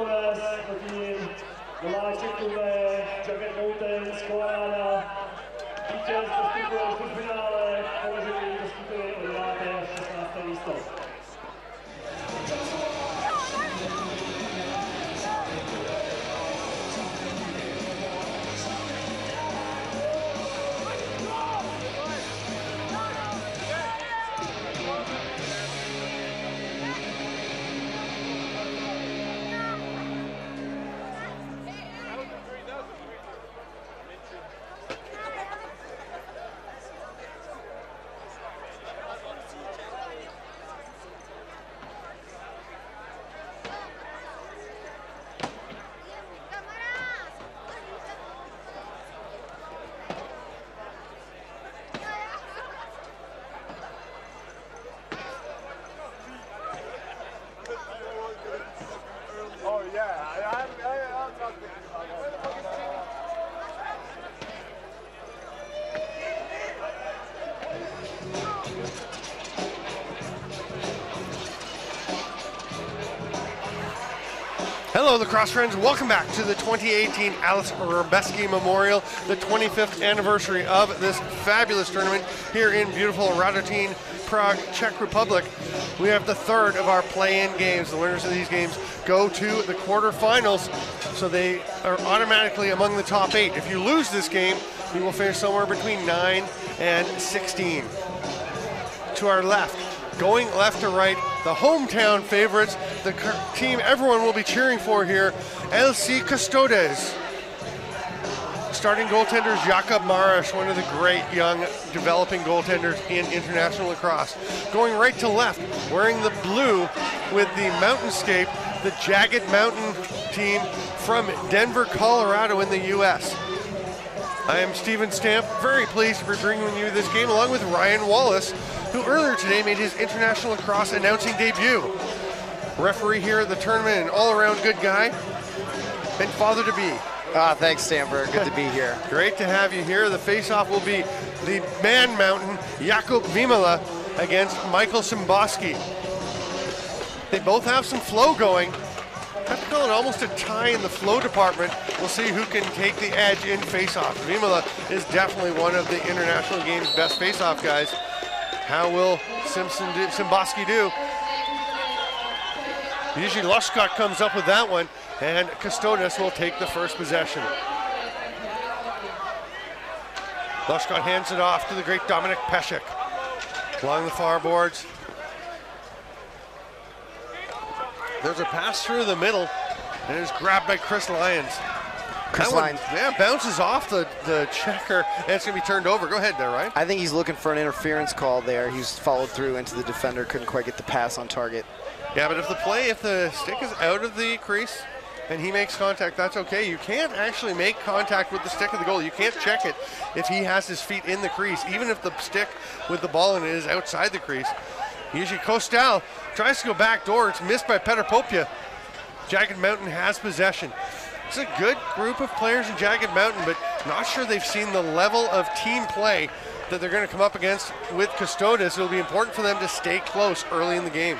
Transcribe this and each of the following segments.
Custodes, Radotín, nováček turnaje, Jagged skládá vítěz postupuje do finále, považují do skupiny o 9. až 16. místo. Hello, lacrosse friends. Welcome back to the 2018 Aleš Hřebeský Memorial, the 25th anniversary of this fabulous tournament here in beautiful Radotín, Prague, Czech Republic. We have the third of our play-in games. The winners of these games go to the quarterfinals, so they are automatically among the top 8. If you lose this game, you will finish somewhere between 9 and 16. To our left, going left to right, the hometown favorites, the team everyone will be cheering for here, LC Custodes. Starting goaltenders Jakub Maras, one of the great young developing goaltenders in international lacrosse. Going right to left, wearing the blue with the mountainscape, the Jagged Mountain team from Denver, Colorado in the US. I am Steven Stamp, very pleased to be bringing you this game along with Ryan Wallace, who earlier today made his international lacrosse announcing debut. Referee here at the tournament, an all-around good guy, and father-to-be. Thanks, Stamper. Good to be here. Great to have you here. The face-off will be the man mountain, Jakub Vimala, against Michael Szymboski. They both have some flow going. I have to call it almost a tie in the flow department. We'll see who can take the edge in face-off. Vimala is definitely one of the international game's best face-off guys. How will Szymboski do? Usually Lushkot comes up with that one, and Custodes will take the first possession. Lushkot hands it off to the great Dominik Peszek. Along the far boards. There's a pass through the middle, and it is grabbed by Chris Lyons. Chris Lyons. Yeah, bounces off the checker, and it's going to be turned over. Go ahead there, Ryan. I think he's looking for an interference call there. He's followed through into the defender, couldn't quite get the pass on target. Yeah, but if the stick is out of the crease and he makes contact, that's okay. You can't actually make contact with the stick of the goal. You can't check it if he has his feet in the crease, even if the stick with the ball in it is outside the crease. Usually Kostal tries to go back door. It's missed by Petr Popia. Jagged Mountain has possession. It's a good group of players in Jagged Mountain, but not sure they've seen the level of team play that they're going to come up against with Custodes. It'll be important for them to stay close early in the game.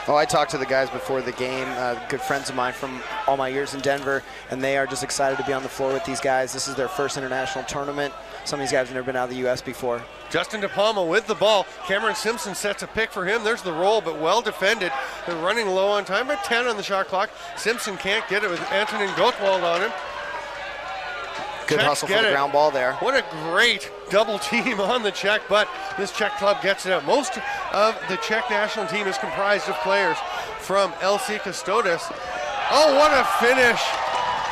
Oh, I talked to the guys before the game, good friends of mine from all my years in Denver, and they are just excited to be on the floor with these guys. This is their first international tournament. Some of these guys have never been out of the U.S. before. Justin De Palma with the ball. Cameron Simpson sets a pick for him. There's the roll, but well defended. They're running low on time, but 10 on the shot clock. Simpson can't get it with Antonin Gottwald on him. Good hustle for the ground ball there. What a great double team on the Czech, but this Czech club gets it out. Most of the Czech national team is comprised of players from LC Custodes. Oh, what a finish.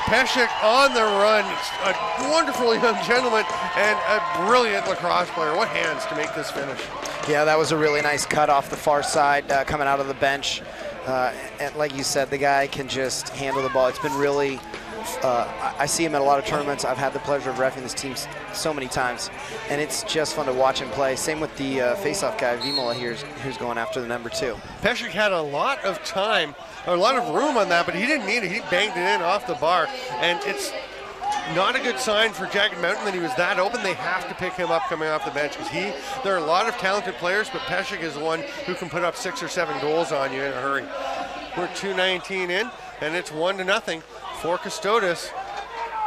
Peszek on the run. A wonderful young gentleman and a brilliant lacrosse player. What hands to make this finish. Yeah, that was a really nice cut off the far side coming out of the bench. And like you said, the guy can just handle the ball. It's been really, I see him at a lot of tournaments. I've had the pleasure of reffing this team so many times, and it's just fun to watch him play. Same with the face-off guy, Vimala, who's going after the number 2. Peszek had a lot of time, or a lot of room on that, but he didn't need it. He banged it in off the bar, and it's not a good sign for Jagged Mountain that he was that open. They have to pick him up coming off the bench, because there are a lot of talented players, but Peszek is the one who can put up 6 or 7 goals on you in a hurry. We're 2:19 in, and it's 1-0 for Custodes.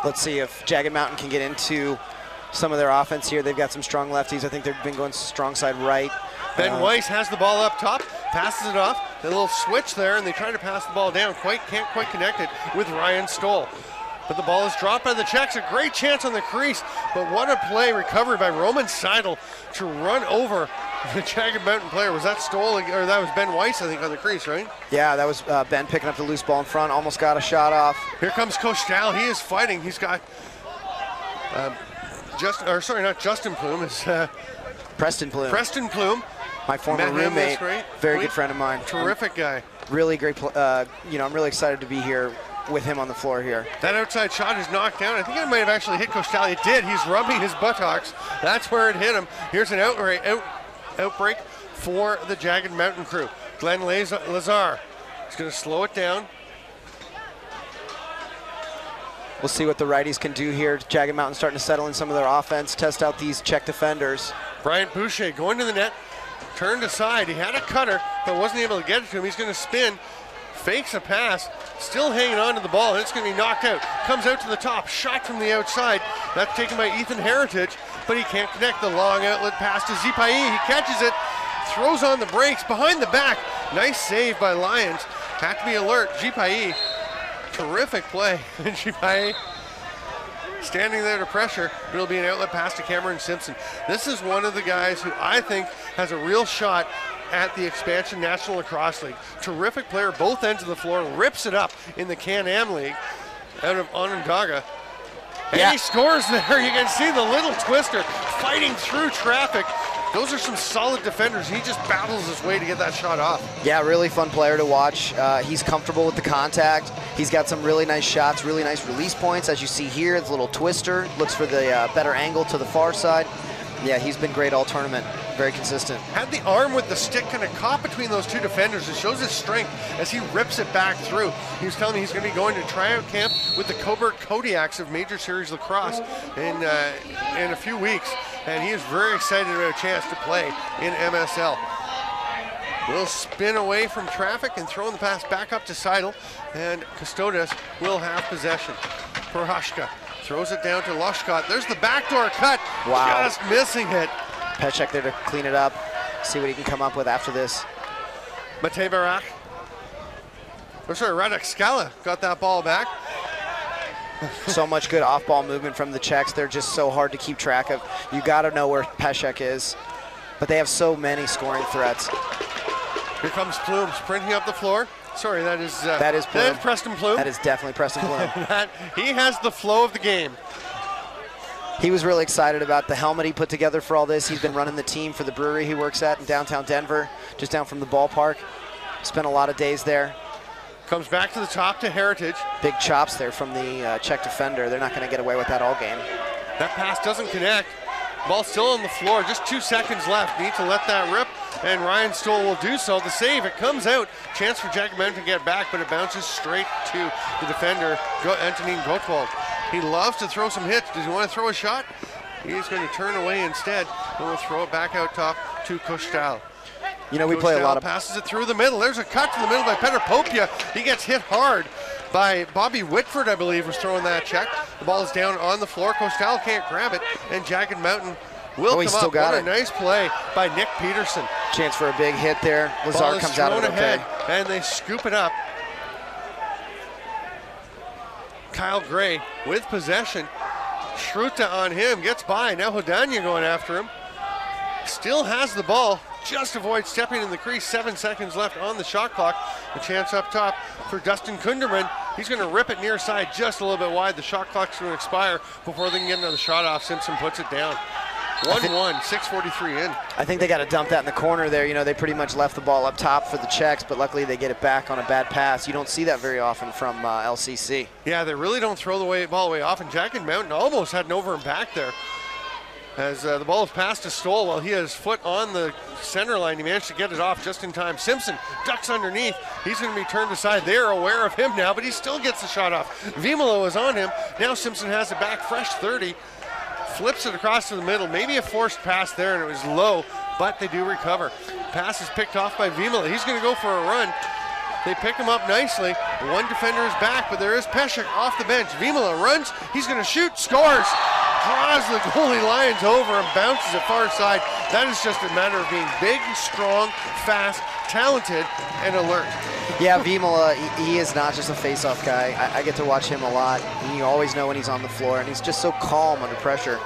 Let's see if Jagged Mountain can get into some of their offense here. They've got some strong lefties. I think they've been going strong side right. Ben Weiss has the ball up top, passes it off. A little switch there, and they try to pass the ball down. Can't quite connect it with Ryan Stoll. But the ball is dropped by the Czechs. A great chance on the crease, but what a play recovery by Roman Seidel to run over the Jagged Mountain player. Was that Stoll, or that was Ben Weiss, I think, on the crease, right? Yeah, that was Ben picking up the loose ball in front, almost got a shot off. Here comes Costal. He is fighting. He's got not Justin Plume. It's Preston Plume. Preston Plume. My former roommate, very good friend of mine. Terrific guy. Really great, I'm really excited to be here with him on the floor here. That outside shot is knocked down. I think it might have actually hit Costal. It did. He's rubbing his buttocks. That's where it hit him. Here's an outbreak for the Jagged Mountain crew. Glenn Lazar is going to slow it down. We'll see what the righties can do here. Jagged Mountain starting to settle in some of their offense, test out these Czech defenders. Bryant Boucher going to the net, turned aside. He had a cutter, but wasn't able to get it to him. He's going to spin, fakes a pass, still hanging on to the ball, and it's going to be knocked out. Comes out to the top, shot from the outside. That's taken by Ethan Heritage, but he can't connect the long outlet pass to Zipai. He catches it, throws on the brakes, behind the back. Nice save by Lions. Had to be alert. Zipai, terrific play. Zipai standing there to pressure, but it'll be an outlet pass to Cameron Simpson. This is one of the guys who I think has a real shot at the Expansion National Lacrosse League. Terrific player, both ends of the floor, rips it up in the Can-Am League out of Onondaga. And he scores there. You can see the little twister fighting through traffic. Those are some solid defenders. He just battles his way to get that shot off. Yeah, really fun player to watch. He's comfortable with the contact. He's got some really nice shots, really nice release points. As you see here, the little twister. Looks for the better angle to the far side. Yeah, he's been great all tournament. Very consistent. Had the arm with the stick kind of caught between those two defenders. It shows his strength as he rips it back through. He was telling me he's going to be going to tryout camp with the Coburg Kodiaks of Major Series Lacrosse in a few weeks. And he is very excited about a chance to play in MSL. Will spin away from traffic and throwing the pass back up to Seidel. And Custodes will have possession. Prohashka throws it down to Loshkot. There's the backdoor cut. Wow. Just missing it. Pechek there to clean it up. See what he can come up with after this. Matej Barak. Radek Skala got that ball back. So much good off-ball movement from the Czechs. They're just so hard to keep track of. You got to know where Pechek is. But they have so many scoring threats. Here comes Plume sprinting up the floor. Sorry, that is Plume. That is Preston Plume. That is definitely Preston Plume. He has the flow of the game. He was really excited about the helmet he put together for all this. He's been running the team for the brewery he works at in downtown Denver, just down from the ballpark. Spent a lot of days there. Comes back to the top to Heritage. Big chops there from the Czech defender. They're not going to get away with that all game. That pass doesn't connect. Ball still on the floor, just 2 seconds left. Need to let that rip, and Ryan Stoll will do so. The save, it comes out. Chance for Jagged Mountain to get back, but it bounces straight to the defender, Antonin Gottwald. He loves to throw some hits. Does he want to throw a shot? He's going to turn away instead, and we'll throw it back out top to Costal. You know, we play a lot of... passes it through the middle. There's a cut to the middle by Petr Popia. He gets hit hard by Bobby Whitford, I believe, was throwing that check. The ball is down on the floor. Costal can't grab it, and Jagged Mountain will come still up. Got what a nice play by Nick Peterson. Chance for a big hit there. Lazar comes out of it ahead, and they scoop it up. Kyle Gray with possession. Shruta on him, gets by. Now Hodania going after him. Still has the ball. Just avoids stepping in the crease. 7 seconds left on the shot clock. A chance up top for Dustin Kunderman. He's going to rip it near side just a little bit wide. The shot clock's going to expire before they can get another shot off. Simpson puts it down. 1-1, 6:43 in. I think they got to dump that in the corner there. You know, they pretty much left the ball up top for the Czechs, but luckily they get it back on a bad pass. You don't see that very often from LCC. Yeah, they really don't throw the ball away often. Jagged Mountain almost had an over and back there. As the ball is passed to Stoll while he has foot on the center line. He managed to get it off just in time. Simpson ducks underneath. He's going to be turned aside. They're aware of him now, but he still gets the shot off. Vimalo is on him. Now Simpson has it back, fresh 30. Flips it across to the middle. Maybe a forced pass there, and it was low, but they do recover. Pass is picked off by Vimala. He's going to go for a run. They pick him up nicely. One defender is back, but there is Peshek off the bench. Vimala runs. He's going to shoot. Scores. Draws the goalie Lions over and bounces it far side. That is just a matter of being big, strong, fast, talented, and alert. Yeah, Vimala, he is not just a face-off guy. I get to watch him a lot. You always know when he's on the floor, and he's just so calm under pressure.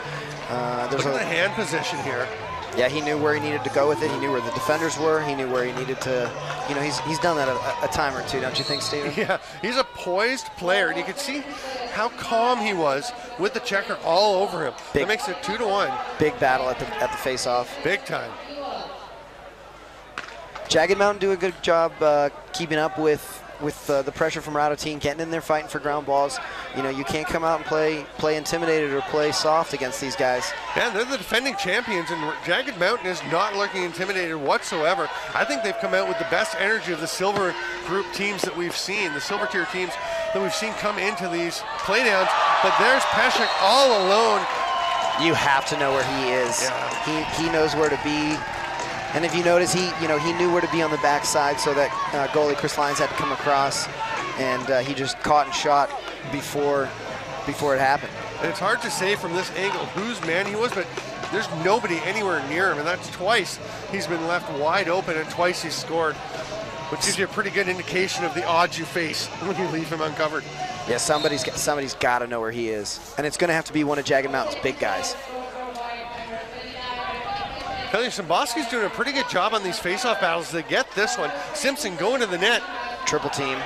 Look at the hand position here. Yeah, he knew where he needed to go with it. He knew where the defenders were. He knew where he needed to, you know, he's done that a time or two, don't you think, Steven? Yeah, he's a poised player, and you can see how calm he was with the checker all over him. That makes it 2-1. Big battle at the face-off. Big time. Jagged Mountain do a good job keeping up with the pressure from Radotín, getting in there fighting for ground balls. You know, you can't come out and play intimidated or play soft against these guys. Yeah, they're the defending champions, and Jagged Mountain is not looking intimidated whatsoever. I think they've come out with the best energy of the silver group teams that we've seen, the silver tier teams that we've seen come into these playdowns. But there's Peshek all alone. You have to know where he is. Yeah. He knows where to be. And if you notice, he knew where to be on the backside, so that goalie Chris Lyons had to come across, and he just caught and shot before it happened. And it's hard to say from this angle whose man he was, but there's nobody anywhere near him, and that's twice he's been left wide open and twice he's scored, which gives you a pretty good indication of the odds you face when you leave him uncovered. Yeah, somebody's got to know where he is, and it's going to have to be one of Jagged Mountain's big guys. I think Szymboski's doing a pretty good job on these face-off battles. They get this one. Simpson going to the net. Triple team,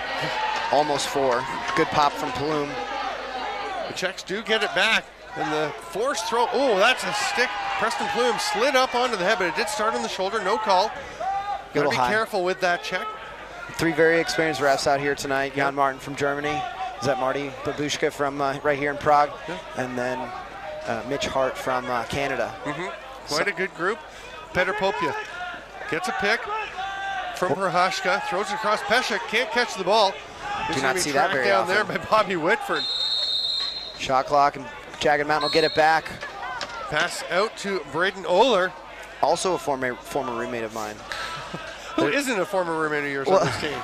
almost 4. Good pop from Plume. The Czechs do get it back. And the forced throw, oh, that's a stick. Preston Plume slid up onto the head, but it did start on the shoulder, no call. Gotta be careful with that check. 3 very experienced refs out here tonight. Jan Martin from Germany. Is that Marty Babushka from right here in Prague? Yeah. And then Mitch Hart from Canada. Quite a good group. Petr Popia gets a pick from Prohashka, throws it across. Peshek can't catch the ball. Do not see that very often. Down there by Bobby Whitford. Shot clock, and Jagged Mountain will get it back. Pass out to Braden Oler. Also a former roommate of mine. Who isn't a former roommate of yours on this team?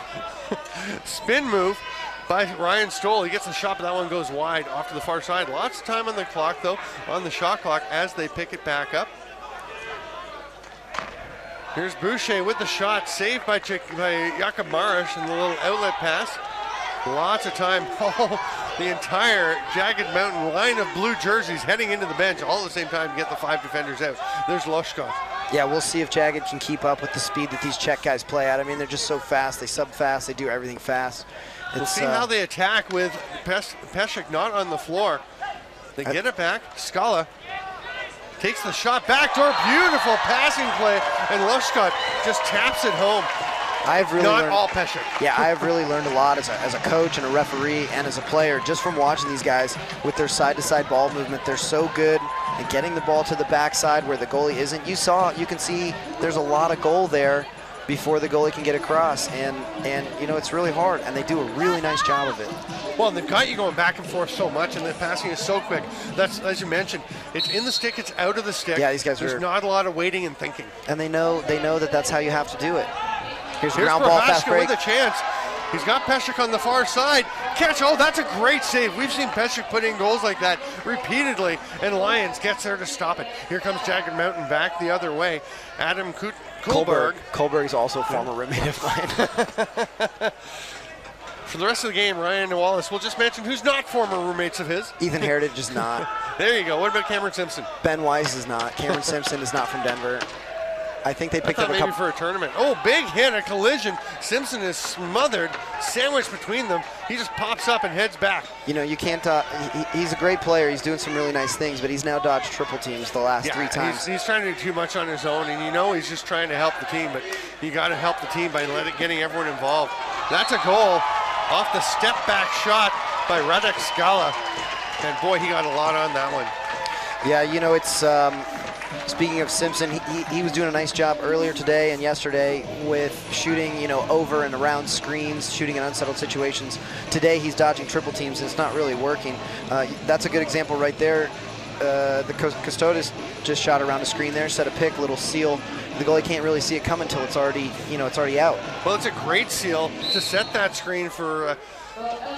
Spin move by Ryan Stoll. He gets the shot, but that one goes wide off to the far side. Lots of time on the clock, though, on the shot clock as they pick it back up. Here's Boucher with the shot, saved by Jakub Marish in the little outlet pass. Lots of time. The entire Jagged Mountain line of blue jerseys heading into the bench all at the same time to get the 5 defenders out. There's Loshkov. Yeah, we'll see if Jagged can keep up with the speed that these Czech guys play at. I mean, they're just so fast. They sub fast. They do everything fast. We'll see how they attack with Peshek not on the floor. They get it back. Skala takes the shot, backdoor, beautiful passing play, and Loshkov just taps it home. I've really not all Peshek. Yeah, I've really learned a lot as a coach and a referee and as a player just from watching these guys with their side-to-side ball movement. They're so good at getting the ball to the backside where the goalie isn't. You can see there's a lot of goal there before the goalie can get across, and you know, it's really hard, and they do a really nice job of it. Well, and they've got you going back and forth so much, and the passing is so quick. That's, as you mentioned, it's in the stick, it's out of the stick. Yeah, these guys There's not a lot of waiting and thinking. And they know that that's how you have to do it. Here's a ground ball, fast break. With a chance. He's got Peshek on the far side. Catch, oh, that's a great save. We've seen Peshek put in goals like that repeatedly, and Lyons gets there to stop it. Here comes Jagged Mountain back the other way. Adam Kohlberg. Kohlberg is also a former roommate of mine. For the rest of the game, Ryan and Wallace, we'll just mention who's not former roommates of his. Ethan Heritage is not. There you go. What about Cameron Simpson? Ben Weiss is not. Cameron Simpson is not from Denver. I think they picked up a couple. Maybe for a tournament. Oh, big hit, a collision. Simpson is smothered, sandwiched between them. He just pops up and heads back. You know, you can't, he's a great player. He's doing some really nice things, but he's now dodged triple teams the last 3 times. He's trying to do too much on his own, and you know he's just trying to help the team, but you got to help the team by getting everyone involved. That's a goal off the step back shot by Radek Skala. And boy, he got a lot on that one. Yeah, you know, it's, speaking of Simpson, he was doing a nice job earlier today and yesterday with shooting, you know, over and around screens, shooting in unsettled situations. Today he's dodging triple teams and it's not really working. That's a good example right there. The Custodes just shot around a screen there, set a pick, little seal the goalie can't really see it coming until it's already, it's already out. Well, it's a great seal to set that screen for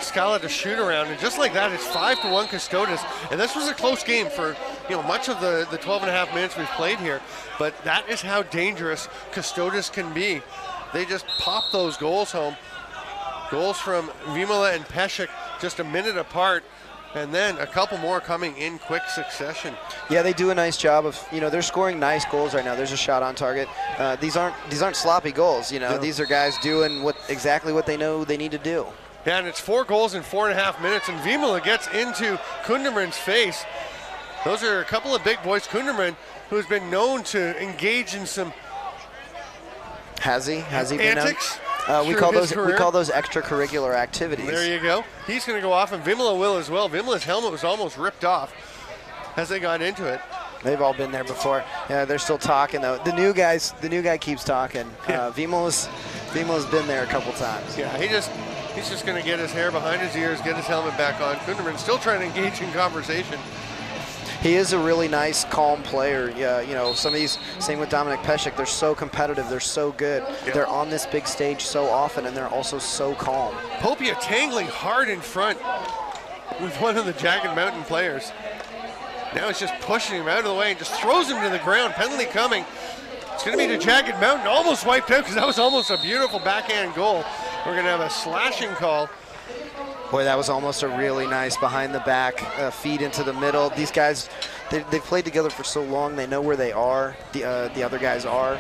Scala to shoot around, and just like that, it's 5-1 Custodes. And this was a close game for much of the 12.5 minutes we've played here. But that is how dangerous Custodes can be. They just pop those goals home. Goals from Vimala and Peshek just a minute apart, and then a couple more coming in quick succession. Yeah, they do a nice job of, they're scoring nice goals right now. There's a shot on target. These aren't sloppy goals. No. These are guys doing exactly what they know they need to do. Yeah, and it's 4 goals in 4.5 minutes, and Vimala gets into Kunderman's face. Those are a couple of big boys. Kunderman, who's been known to engage in some Has he been antics? We call those extracurricular activities. There you go. He's going to go off, and Vimala will as well. Vimala's helmet was almost ripped off as they got into it. They've all been there before. Yeah, they're still talking though. The new guy keeps talking. Yeah. Vimala's been there a couple times. Yeah, he's just going to get his hair behind his ears, get his helmet back on. Kunderman still trying to engage in conversation. He is a really nice, calm player. Yeah, some of these, same with Dominic Peshek, they're so competitive, they're so good. Yeah. They're on this big stage so often, and they're also so calm. Popia tangling hard in front with one of the Jagged Mountain players. Now it's just pushing him out of the way and just throws him to the ground. Penalty coming. It's going to be to Jagged Mountain. Almost wiped out because that was almost a beautiful backhand goal. We're going to have a slashing call. Boy, that was almost a really nice behind-the-back feed into the middle. These guys, they've played together for so long. They know where they are, the other guys are.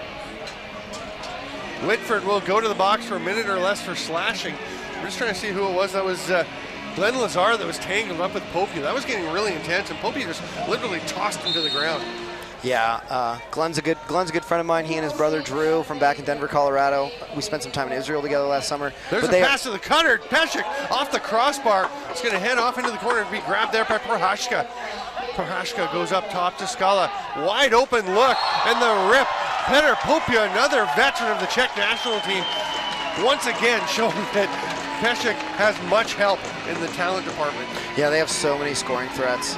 Whitford will go to the box for a minute or less for slashing. I'm just trying to see who it was. That was Glenn Lazar that was tangled up with Popia. That was getting really intense, and Popia just literally tossed him to the ground. Yeah, Glenn's a good friend of mine. He and his brother Drew from back in Denver, Colorado. We spent some time in Israel together last summer. There's a pass to the cutter. Peshek off the crossbar. It's going to head off into the corner and be grabbed there by Prohashka. Prohashka goes up top to Scala. Wide open look, and the rip. Petr Popia, another veteran of the Czech national team, once again showing that Peshek has much help in the talent department. Yeah, they have so many scoring threats.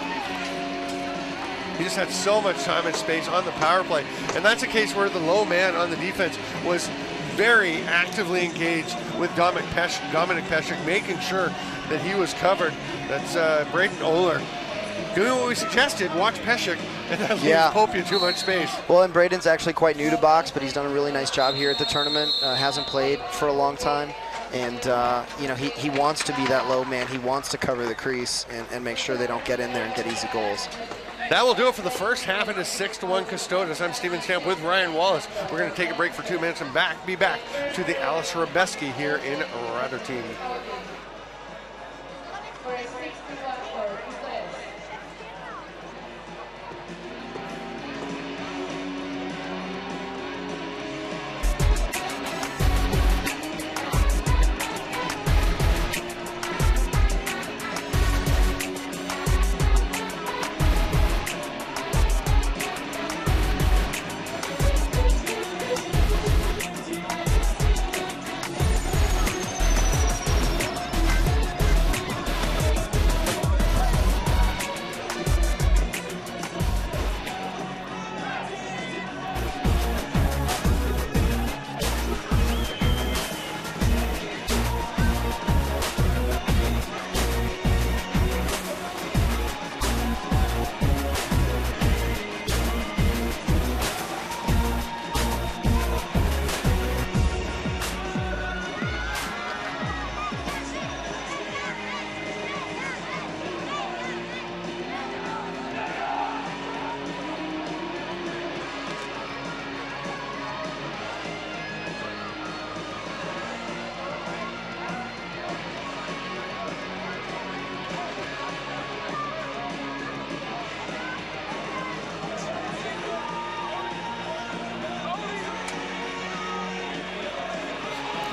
He just had so much time and space on the power play. And that's a case where the low man on the defense was very actively engaged with Dominic Peshek, making sure that he was covered. That's Braden Oler doing what we suggested. Watch Peshek and that leaves Popia too much space. Well, and Braden's actually quite new to box, but he's done a really nice job here at the tournament. Hasn't played for a long time. And, he wants to be that low man. He wants to cover the crease and make sure they don't get in there and get easy goals. That will do it for the first half. It is 6-1 Custodes. I'm Steven Stamp with Ryan Wallace. We're going to take a break for 2 minutes and be back to the Aleš Hřebeský here in Radotín.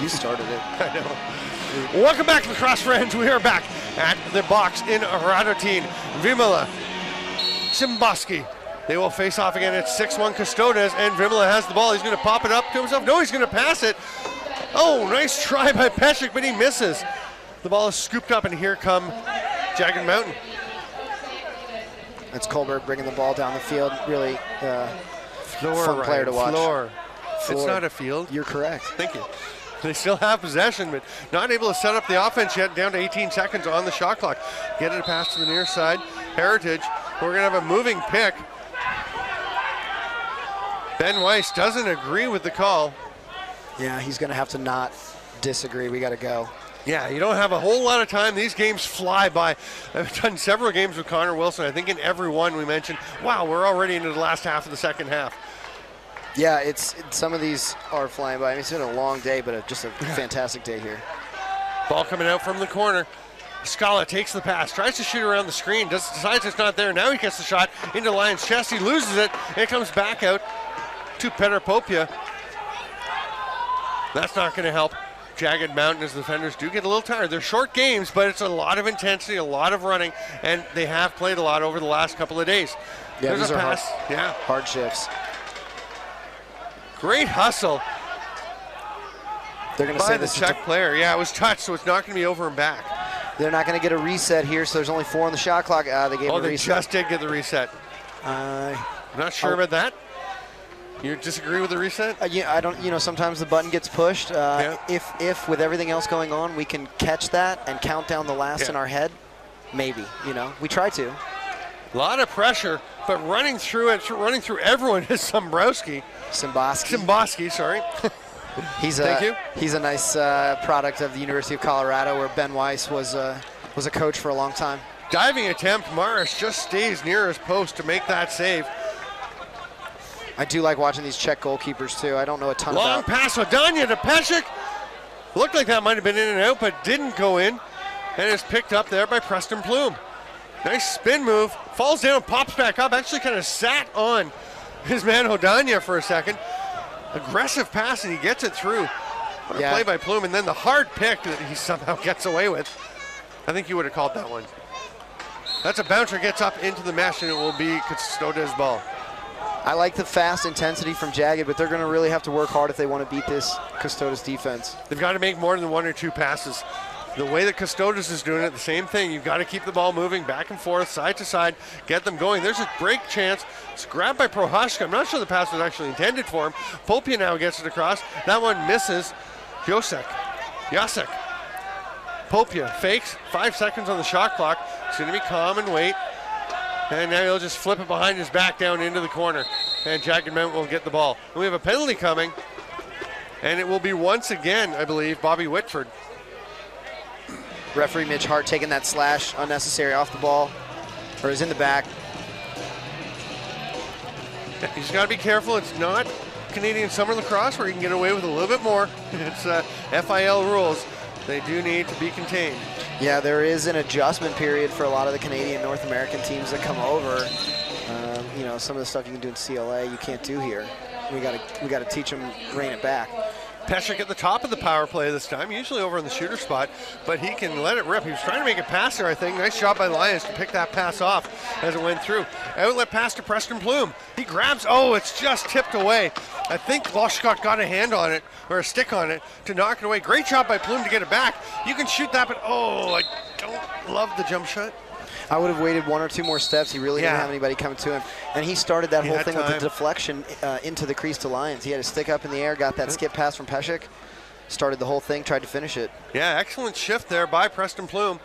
You started it. I know. Welcome back, lacrosse friends. We are back at the box in Radotín. Vimala, Simboski. They will face off again. It's 6-1 Custodes, and Vimala has the ball. He's going to pop it up to himself. No, he's going to pass it. Oh, nice try by Peshek, but he misses. The ball is scooped up, and here come Jagged Mountain. It's Colbert bringing the ball down the field, really fun player to watch. Floor. It's not a field. You're correct. Thank you. They still have possession, but not able to set up the offense yet. Down to 18 seconds on the shot clock. Get it a pass to the near side. Heritage. We're going to have a moving pick. Ben Weiss doesn't agree with the call. Yeah, he's going to have to not disagree. We got to go. Yeah, you don't have a whole lot of time. These games fly by. I've done several games with Connor Wilson. I think in every one we mentioned, wow, we're already into the last half of the second half. Yeah, some of these are flying by. I mean, it's been a long day, but just a fantastic day here. Ball coming out from the corner. Scala takes the pass, tries to shoot around the screen, decides it's not there. Now he gets the shot into Lyon's chest. He loses it, and it comes back out to Petr Popia. That's not going to help. Jagged Mountain as the defenders do get a little tired. They're short games, but it's a lot of intensity, a lot of running, and they have played a lot over the last couple of days. Yeah, There's these a are pass. hard shifts. Great hustle. They're going to by say the this Czech player. Yeah, it was touched, so it's not going to be over and back. They're not going to get a reset here, so there's only 4 on the shot clock. They gave a they reset. just did get the reset. I'm not sure about that. You disagree with the reset? Yeah, I don't. You know, sometimes the button gets pushed. If with everything else going on, we can catch that and count down the last in our head, maybe. You know, we try to. A lot of pressure, but running through everyone is Simboski. Simboski, sorry. He's a nice product of the University of Colorado, where Ben Weiss was a coach for a long time. Diving attempt, Morris just stays near his post to make that save. I do like watching these Czech goalkeepers too. I don't know a ton about. Long pass, Odanya to Peshik. Looked like that might have been in and out, but didn't go in. And is picked up there by Preston Plume. Nice spin move, falls down, pops back up, actually kind of sat on his man Odanya for a second. Aggressive pass, and he gets it through. What a play by Plume, and then the hard pick that he somehow gets away with. I think you would have called that one. That's a bouncer, gets up into the mesh, and it will be Custodes' ball. I like the fast intensity from Jagged, but they're going to really have to work hard if they want to beat this Custodes defense. They've got to make more than 1 or 2 passes. The way that Custodes is doing it, the same thing. You've got to keep the ball moving back and forth, side to side, get them going. There's a break chance. It's grabbed by Prohaska. I'm not sure the pass was actually intended for him. Popia now gets it across. That one misses. Jacek. Popia fakes. 5 seconds on the shot clock. It's going to be calm and wait. And now he'll just flip it behind his back down into the corner. And Jagged Mountain will get the ball. And we have a penalty coming. And it will be once again, I believe, Bobby Whitford. Referee Mitch Hart taking that slash unnecessary off the ball, or is in the back. He's got to be careful. It's not Canadian Summer Lacrosse where you can get away with a little bit more. It's FIL rules. They do need to be contained. Yeah, there is an adjustment period for a lot of the Canadian North American teams that come over. You know, some of the stuff you can do in CLA you can't do here. We got to teach them, rein it back. Peshik at the top of the power play this time, usually over in the shooter spot, but he can let it rip. He was trying to make a pass there, I think. Nice job by Lyons to pick that pass off as it went through. Outlet pass to Preston Plume. He grabs, it's just tipped away. I think Loshkot got a hand on it, or a stick on it, to knock it away. Great job by Plume to get it back. You can shoot that, but I don't love the jump shot. I would have waited 1 or 2 more steps. He really didn't have anybody coming to him. And he started that whole thing with the deflection into the crease to Lyons. He had a stick up in the air, got that skip pass from Peshik, started the whole thing, tried to finish it. Yeah, excellent shift there by Preston Plume.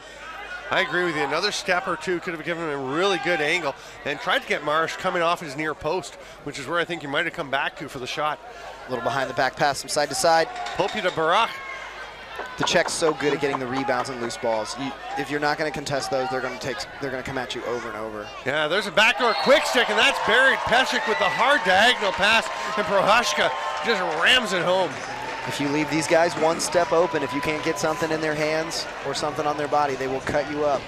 I agree with you. Another step or two could have given him a really good angle and tried to get Marsh coming off his near post, which is where I think you might have come back to for the shot. A little behind the back pass from side to side. Popia to Barak. The Czechs so good at getting the rebounds and loose balls. If you're not going to contest those, they're going to come at you over and over. Yeah, there's a backdoor quick stick, and that's buried. Peshik with the hard diagonal pass, and Prohaska just rams it home. If you leave these guys one step open, if you can't get something in their hands or something on their body, they will cut you up.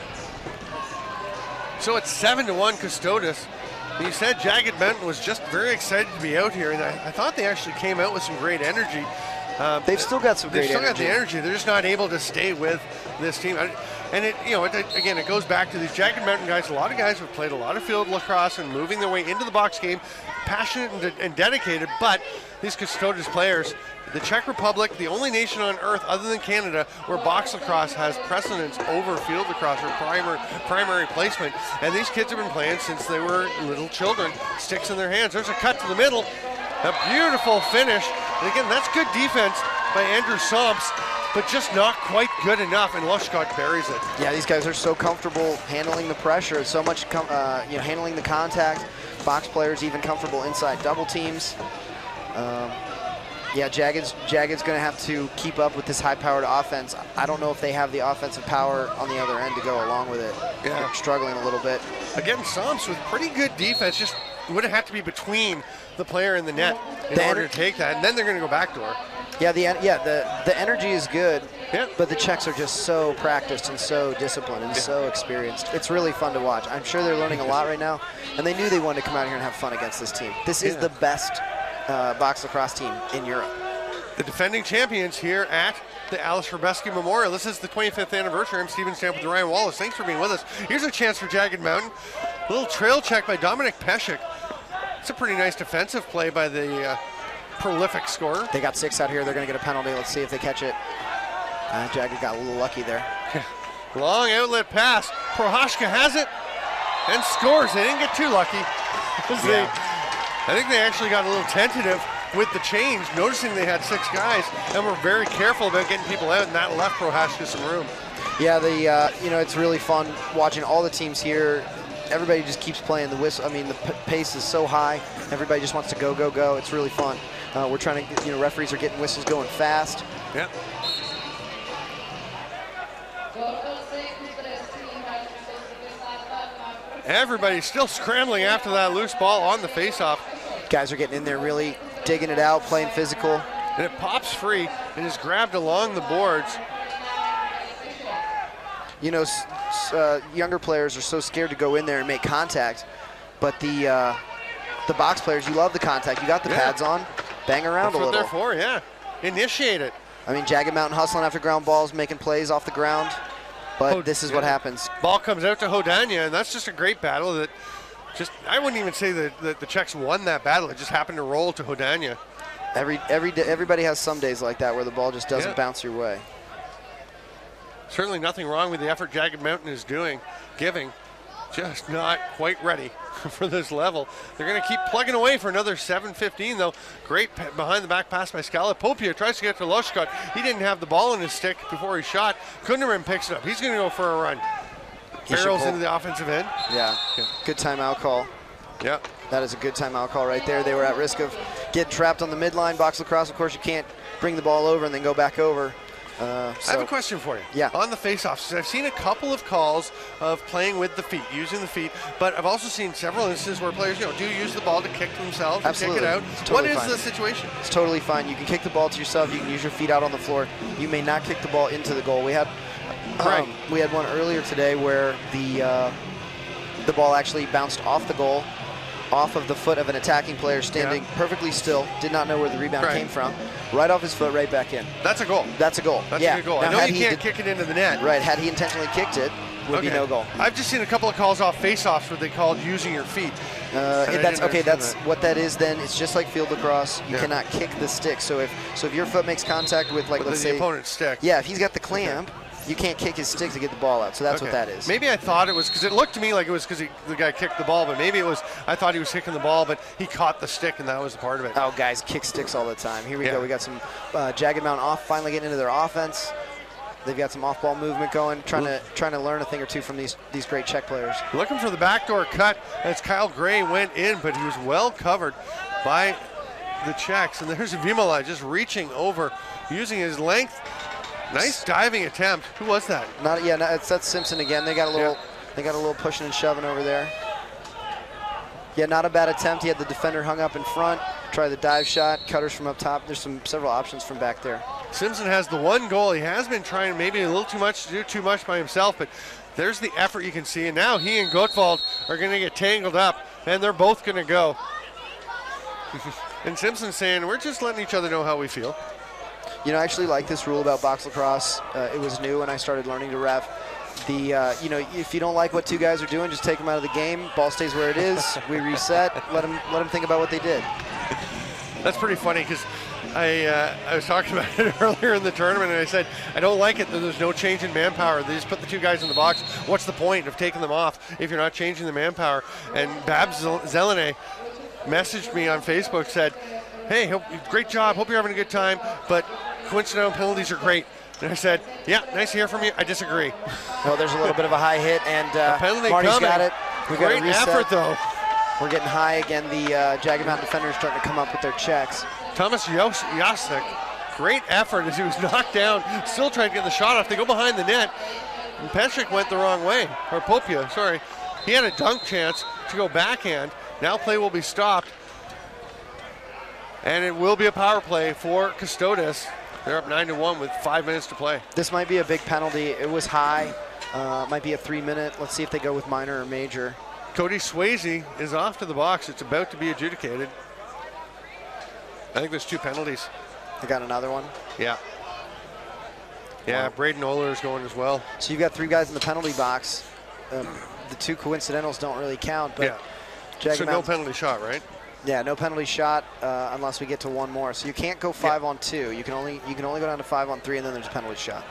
So it's 7-1 Custodes. You said Jagged Mountain was just very excited to be out here, and I thought they actually came out with some great energy. They've still got some great energy. They've still got the energy. They're just not able to stay with this team. And again, it goes back to these Jagged Mountain guys. A lot of guys have played a lot of field lacrosse and moving their way into the box game, passionate and dedicated, but these Custodes players, the Czech Republic, the only nation on earth other than Canada where box lacrosse has precedence over field lacrosse or primary placement. And these kids have been playing since they were little children, sticks in their hands. There's a cut to the middle, a beautiful finish. And again, that's good defense by Andrew Somps, but just not quite good enough, and Lushkot buries it. Yeah, these guys are so comfortable handling the pressure, so much handling the contact. Box players even comfortable inside double teams. Yeah, Jagged's going to have to keep up with this high-powered offense. I don't know if they have the offensive power on the other end to go along with it. Yeah. They're struggling a little bit. Again, Somps with pretty good defense, just would have had to be between the player and the net in order to take that, and then they're going to go backdoor. Yeah, the energy is good, but the Czechs are just so practiced and so disciplined and so experienced. It's really fun to watch. I'm sure they're learning a lot right now, and they knew they wanted to come out here and have fun against this team. This is the best box lacrosse team in Europe. The defending champions here at the Aleš Hřebeský Memorial. This is the 25th anniversary. I'm Steven Stamp with Ryan Wallace. Thanks for being with us. Here's a chance for Jagged Mountain. A little trail check by Dominic Peshik. It's a pretty nice defensive play by the prolific scorer. They got 6 out here. They're going to get a penalty. Let's see if they catch it. Jagged got a little lucky there. Long outlet pass. Prohashka has it and scores. They didn't get too lucky. I think they actually got a little tentative with the change, noticing they had 6 guys, and were very careful about getting people out, and that left Prohashka some room. Yeah, it's really fun watching all the teams here. Everybody just keeps playing the whistle. I mean, the pace is so high. Everybody just wants to go, go, go. It's really fun. We're trying to, referees are getting whistles going fast. Yeah. Everybody's still scrambling after that loose ball on the faceoff. Guys are getting in there, really digging it out, playing physical. And it pops free and is grabbed along the boards. Younger players are so scared to go in there and make contact, but the box players, you love the contact. You got the pads on, bang around a little. That's what they're for, Initiate it. I mean, Jagged Mountain hustling after ground balls, making plays off the ground, but this is what happens. Ball comes out to Hodania, and that's just a great battle that I wouldn't even say that the Czechs won that battle. It just happened to roll to Hodania. Everybody has some days like that where the ball just doesn't bounce your way. Certainly nothing wrong with the effort Jagged Mountain is giving, just not quite ready for this level. They're going to keep plugging away for another 7:15, though. Great behind-the-back pass by Scala. Popia tries to get to Lushkot. He didn't have the ball in his stick before he shot. Kunderman picks it up. He's going to go for a run. Barrels into the offensive end. Yeah, good timeout call. Yeah. That is a good timeout call right there. They were at risk of getting trapped on the midline. Box lacrosse, of course, you can't bring the ball over and then go back over. I have a question for you. Yeah. On the face-offs, I've seen a couple of calls of playing with the feet, using the feet, but I've also seen several instances where players, do use the ball to kick themselves and kick it out. Totally what is the situation? It's totally fine. You can kick the ball to yourself. You can use your feet out on the floor. You may not kick the ball into the goal. We had one earlier today where the ball actually bounced off the goal, off of the foot of an attacking player standing perfectly still, did not know where the rebound came from, right off his foot, right back in. That's a goal. That's a goal. That's a good goal. Now, I know you can't kick it into the net. Right, had he intentionally kicked it, would be no goal. I've just seen a couple of calls off face-offs where they called using your feet. That's what that is then. It's just like field lacrosse. You cannot kick the stick. So if your foot makes contact with, let's say, the opponent's stick. Yeah, if he's got the clamp, you can't kick his stick to get the ball out. So that's what that is. Maybe I thought it was because it looked to me like it was because the guy kicked the ball, but maybe it was I thought he was kicking the ball, but he caught the stick, and that was part of it. Oh, guys kick sticks all the time. Here we go. We got some Jagged Mountain finally getting into their offense. They've got some off-ball movement going, trying to learn a thing or two from these great Czech players. Looking for the backdoor cut as Kyle Gray went in, but he was well covered by the Czechs. And there's Vimala just reaching over, using his length. Nice diving attempt. Who was that? That's Simpson again. They got a little pushing and shoving over there. Yeah, not a bad attempt. He had the defender hung up in front. Try the dive shot, cutters from up top. There's several options from back there. Simpson has the one goal. He has been trying maybe a little too much to do too much by himself, but there's the effort you can see. And now he and Gottwald are going to get tangled up, and they're both going to go. And Simpson's saying, we're just letting each other know how we feel. I actually like this rule about box lacrosse. It was new when I started learning to ref. You know, if you don't like what two guys are doing, just take them out of the game. Ball stays where it is. We reset. Let them think about what they did. That's pretty funny because I was talking about it earlier in the tournament, and I said I don't like it that there's no change in manpower. They just put the two guys in the box. What's the point of taking them off if you're not changing the manpower? And Babs Zelene messaged me on Facebook, said, "Hey, great job. Hope you're having a good time, but coincidental penalties are great." And I said, "Yeah, nice to hear from you. I disagree." Well, there's a little bit of a high hit, and penalty Marty's coming. got it. We got Great effort, though. We're getting high again. The Jagged Mountain defenders starting to come up with their checks. Thomas Jasek, great effort as he was knocked down. Still trying to get the shot off. They go behind the net. And Pesek went the wrong way. Or Popia, sorry. He had a dunk chance to go backhand. Now play will be stopped. And it will be a power play for Custodes. They're up 9-1 with 5 minutes to play. This might be a big penalty. It was high. Might be a 3-minute. Let's see if they go with minor or major. Cody Swayze is off to the box. It's about to be adjudicated. I think there's 2 penalties. They got another one? Yeah. Yeah, Wow. Braden Oler is going as well. So you've got 3 guys in the penalty box. The 2 coincidentals don't really count, but yeah. Jagged So no Mountain, penalty shot, right? yeah, no penalty shot unless we get to 1 more. So you can't go 5 on 2. You can only go down to 5 on 3, and then there's a penalty shot.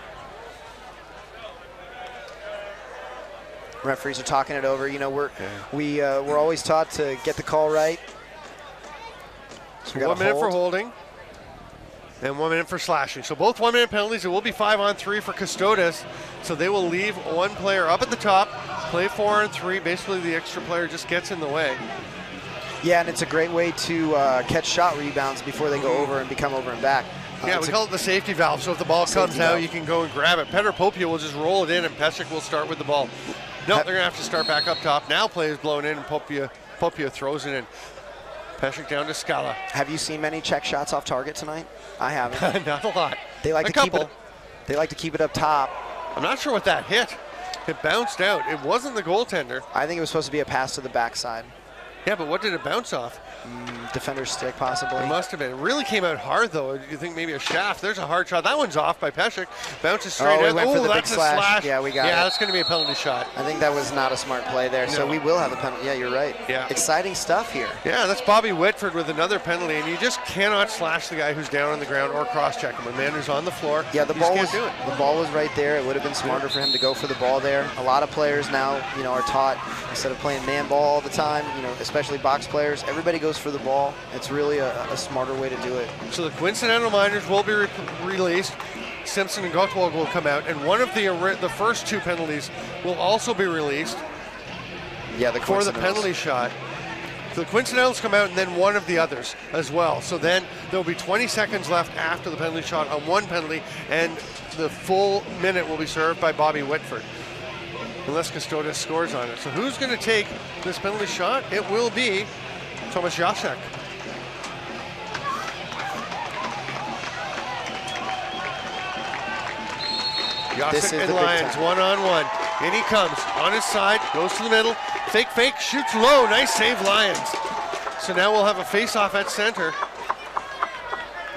Referees are talking it over. You know, we're always taught to get the call right. So we got 1 minute for holding and 1 minute for slashing. So both 1 minute penalties. It will be 5 on 3 for Custodes. So they will leave one player up at the top, play 4 on 3. Basically, the extra player just gets in the way. Yeah, and it's a great way to catch shot rebounds before they go over and become over and back. Yeah, we call it the safety valve. So if the ball comes out, you can go and grab it. Petr Popia will just roll it in, and Pesek will start with the ball. No, they're going to have to start back up top. Now play is blown in, and Popia throws it in. Pesek down to Scala. Have you seen many check shots off target tonight? I haven't. Not a lot. They like to keep it. They like to keep it up top. I'm not sure what that hit. It bounced out. It wasn't the goaltender. I think it was supposed to be a pass to the backside. Yeah, but what did it bounce off? Defender's stick, possibly. It must have been. It really came out hard, though. You think maybe a shaft. There's a hard shot. That one's off by Pesek. Bounces straight out. Went for the that's big a slash. Yeah, we got it. Yeah, that's going to be a penalty shot. I think that was not a smart play there. No. So we will have a penalty. Yeah, you're right. Yeah. Exciting stuff here. Yeah, that's Bobby Whitford with another penalty, and you just cannot slash the guy who's down on the ground or cross-check him. A man who's on the floor, yeah, the ball can't do it. The ball was right there. It would have been smarter for him to go for the ball there. A lot of players now, you know, are taught instead of playing man ball all the time, you know, especially box players, everybody goes for the ball. It's really a smarter way to do it. So the coincidental minors will be released. Simpson and Gottwald will come out, and one of the first 2 penalties will also be released. Yeah, for the penalty shot. So the coincidentals come out, and then one of the others as well. So then there'll be 20 seconds left after the penalty shot on 1 penalty, and the full minute will be served by Bobby Whitford, unless Custodes scores on it. So who's going to take this penalty shot? It will be Thomas Jasek. Jasek and Lyons, 1-on-1. In he comes, on his side, goes to the middle, fake, shoots low, nice save Lyons. So now we'll have a face-off at center.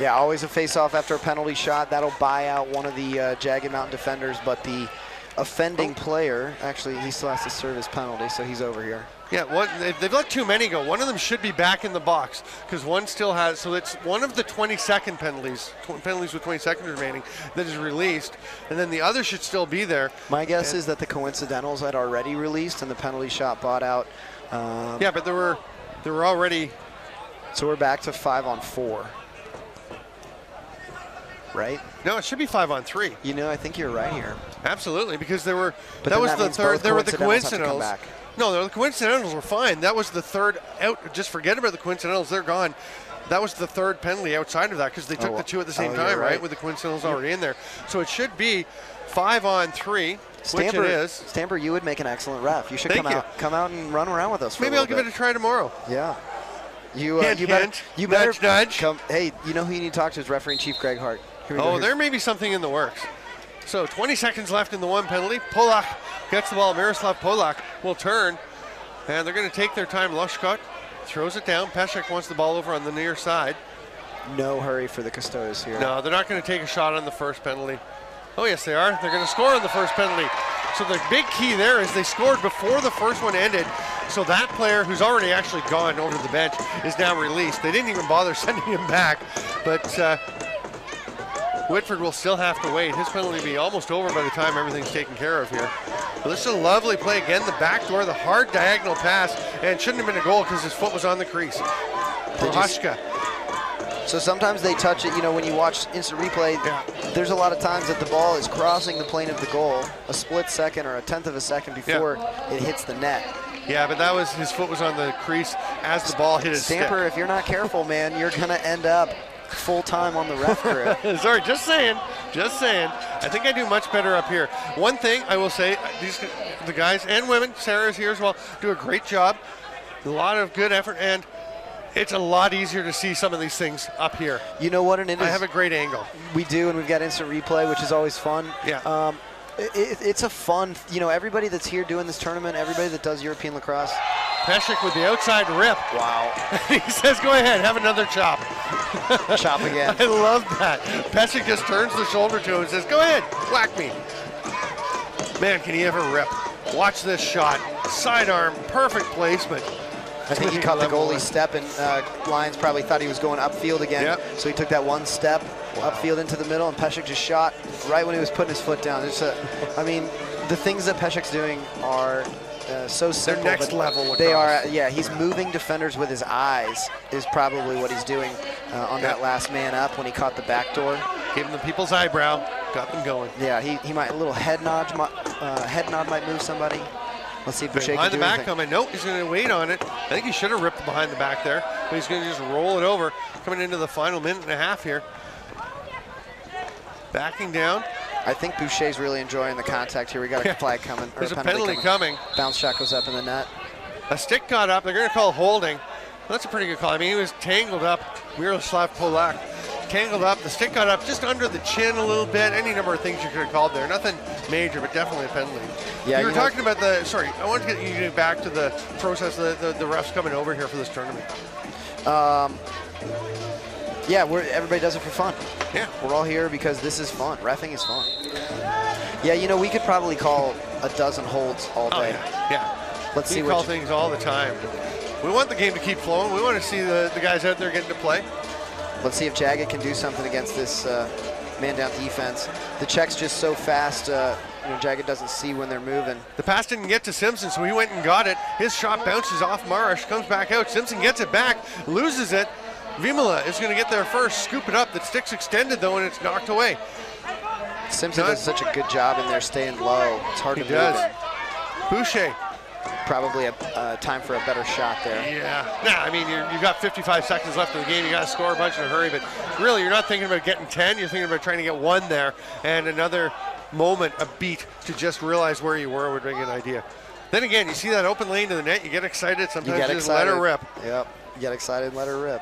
Yeah, always a face-off after a penalty shot. That'll buy out one of the Jagged Mountain defenders, but the offending player, actually, he still has to serve his penalty, so he's over here. Yeah, they've let too many go. One of them should be back in the box because one still has, so it's one of the 20-second penalties, penalties with 20 seconds remaining, that is released, and then the other should still be there. My guess is that the coincidentals had already released and the penalty shot bought out. Yeah, but there were already. So we're back to 5 on 4. Right? No, it should be 5 on 3. You know, I think you're right here. Absolutely, because there were. But that was the third. There were the coincidentals. coincidentals. No, the coincidentals were fine. That was the third out. Just forget about the coincidentals. They're gone. That was the third penalty outside of that because they took the 2 at the same time, right? With the coincidentals already in there. So it should be 5 on 3, which it is. Stamper, you would make an excellent ref. You should come out and run around with us for Maybe a I'll give it a try tomorrow. Yeah. You hint, better nudge. Come. Hey, you know who you need to talk to is referee in chief Greg Hart. There may be something in the works. So 20 seconds left in the 1 penalty. Polak gets the ball. Miroslav Polak will turn, and they're going to take their time. Lushkot throws it down. Pesek wants the ball over on the near side. No hurry for the Custodes here. No, they're not going to take a shot on the first penalty. Oh, yes, they are. They're going to score on the first penalty. So the big key there is they scored before the first one ended. So that player who's already actually gone over to the bench is now released. They didn't even bother sending him back. But Whitford will still have to wait. His penalty will be almost over by the time everything's taken care of here. But this is a lovely play. Again, the back door, the hard diagonal pass, and it shouldn't have been a goal because his foot was on the crease. Prohaska. So sometimes they touch it, you know, when you watch instant replay, there's a lot of times that the ball is crossing the plane of the goal a split second or a tenth of a second before it hits the net. Yeah, but that was, his foot was on the crease as the ball hit his Stamper, stick. if you're not careful, man, you're going to end up full time on the ref crew. Sorry, just saying. Just saying. I think I do much better up here. One thing I will say, the guys and women, Sarah's here as well, do a great job. A lot of good effort, and it's a lot easier to see some of these things up here. You know what? I have a great angle. We do, and we've got instant replay, which is always fun. Yeah. It's a fun, you know, everybody that's here doing this tournament, everybody that does European lacrosse. Peshek with the outside rip. Wow. He says, go ahead, have another chop. Chop again. I love that. Peshek just turns the shoulder to him and says, go ahead, whack me. Man, can he ever rip. Watch this shot. Sidearm, perfect placement. I think he caught the goalie's step, and Lyons probably thought he was going upfield again. Yep. So he took that one step upfield into the middle, and Peshek just shot right when he was putting his foot down. I mean, the things that Peshek's doing are so simple. They're next level. They are, yeah, he's moving defenders with his eyes is probably what he's doing on that last man up when he caught the back door. Gave him the people's eyebrow, got them going. Yeah, he might, a little head nod might move somebody. Let's see if Boucher behind can the do back anything. coming. Nope, he's going to wait on it. I think he should have ripped behind the back there, but he's going to just roll it over. Coming into the final minute and a half here. Backing down. I think Boucher's really enjoying the contact here. We got a flag coming. There's a penalty coming. Bounce shot goes up in the net. A stick got up. They're going to call holding. Well, that's a pretty good call. I mean, he was tangled up. Miroslav Polak tangled up. The stick got up just under the chin a little bit. Any number of things you could have called there. Nothing major, but definitely a penalty. Yeah, you were talking about the, sorry, I wanted to get you back to the process, the refs coming over here for this tournament. Yeah, everybody does it for fun. Yeah. We're all here because this is fun. Reffing is fun. Yeah, you know, we could probably call a dozen holds all day. Oh, yeah. Let's see we call things all the time. We want the game to keep flowing. We want to see the guys out there getting to play. Let's see if Jagged can do something against this man-down defense. The check's just so fast, you know, Jagged doesn't see when they're moving. The pass didn't get to Simpson, so he went and got it. His shot bounces off Marish, comes back out. Simpson gets it back, loses it. Vimala is going to get there first, scoop it up. The stick's extended, though, and it's knocked away. Simpson does such a good job in there staying low. It's hard to move him. Boucher. Probably a time for a better shot there. Yeah. Nah, I mean, you've got 55 seconds left in the game. You got to score a bunch in a hurry, but really, you're not thinking about getting 10. You're thinking about trying to get one there, and another moment, a beat, to just realize where you were would bring an idea. Then again, you see that open lane to the net, you get excited. Sometimes you just let her rip. Yep. You get excited and let her rip.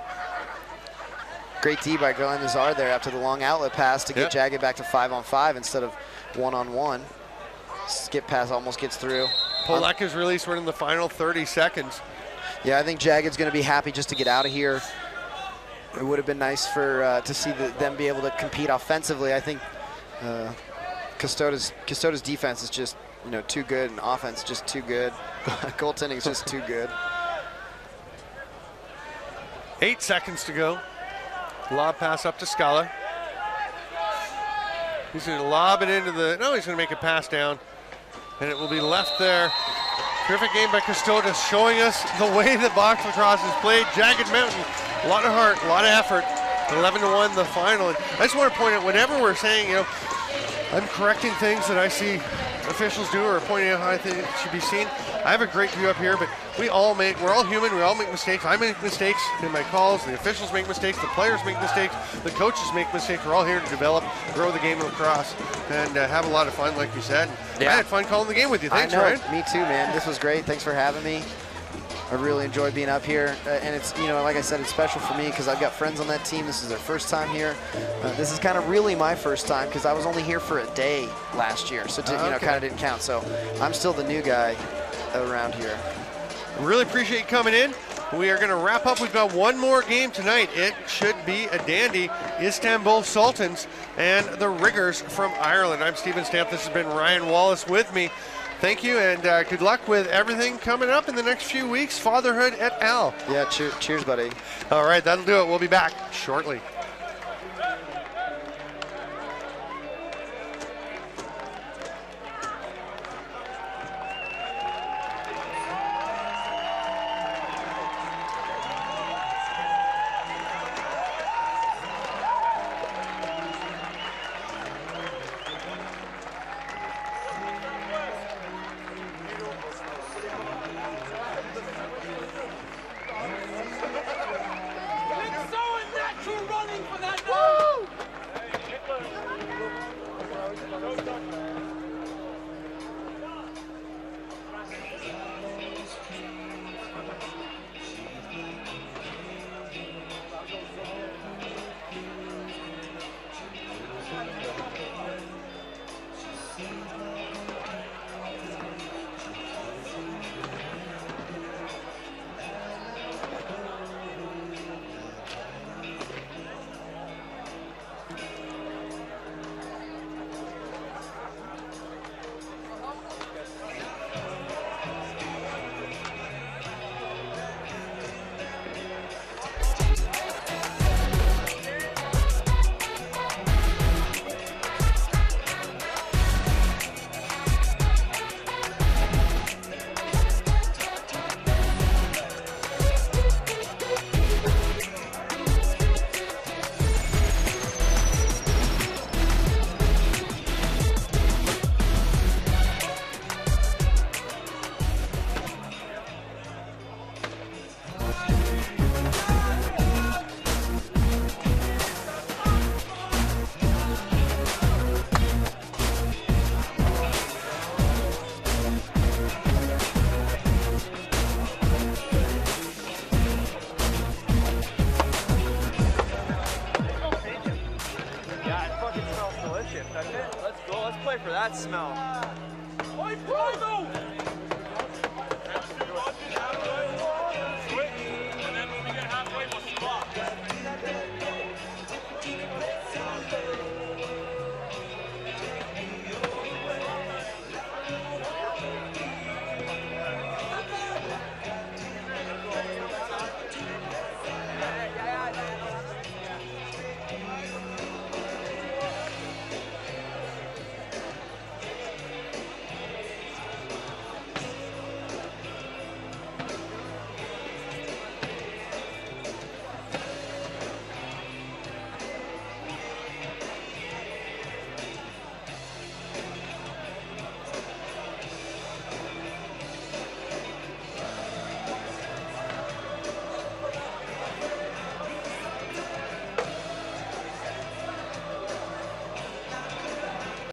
Great D by Glenn Nazar there after the long outlet pass to get Jagged back to 5-on-5 instead of 1-on-1. Skip pass almost gets through. Polak is released. We're in the final 30 seconds. Yeah, I think Jagged's going to be happy just to get out of here. It would have been nice for to see them be able to compete offensively. I think Custodes' defense is just, you know, too good, and offense just too good. Goaltending is just too good. 8 seconds to go. Lob pass up to Scala. He's going to lob it into the, no, he's going to make a pass down, and it will be left there. Terrific game by Custodes, showing us the way that box lacrosse is played. Jagged Mountain, a lot of heart, a lot of effort. 11-1 the final. And I just want to point out, whenever we're saying, you know, I'm correcting things that I see officials do or pointing out how I think it should be seen. I have a great view up here, but we're all human, we all make mistakes. I make mistakes in my calls, the officials make mistakes, the players make mistakes, the coaches make mistakes. We're all here to develop, grow the game of lacrosse, and have a lot of fun, like you said. I had fun calling the game with you. Thanks, Ryan. Me too, man. This was great. Thanks for having me. I really enjoyed being up here, and it's, you know, like I said, it's special for me because I've got friends on that team. This is their first time here. This is kind of really my first time because I was only here for a day last year, so you know, kind of didn't count. So I'm still the new guy around here. Really appreciate you coming in. we are going to wrap up. We've got one more game tonight. It should be a dandy. Istanbul Sultans and the Riggers from Ireland. I'm Stephen Stamp. This has been Ryan Wallace with me. Thank you, and good luck with everything coming up in the next few weeks. Fatherhood et al. Yeah, cheers, buddy. All right, that'll do it. We'll be back shortly. Let's go. Let's play for that smell.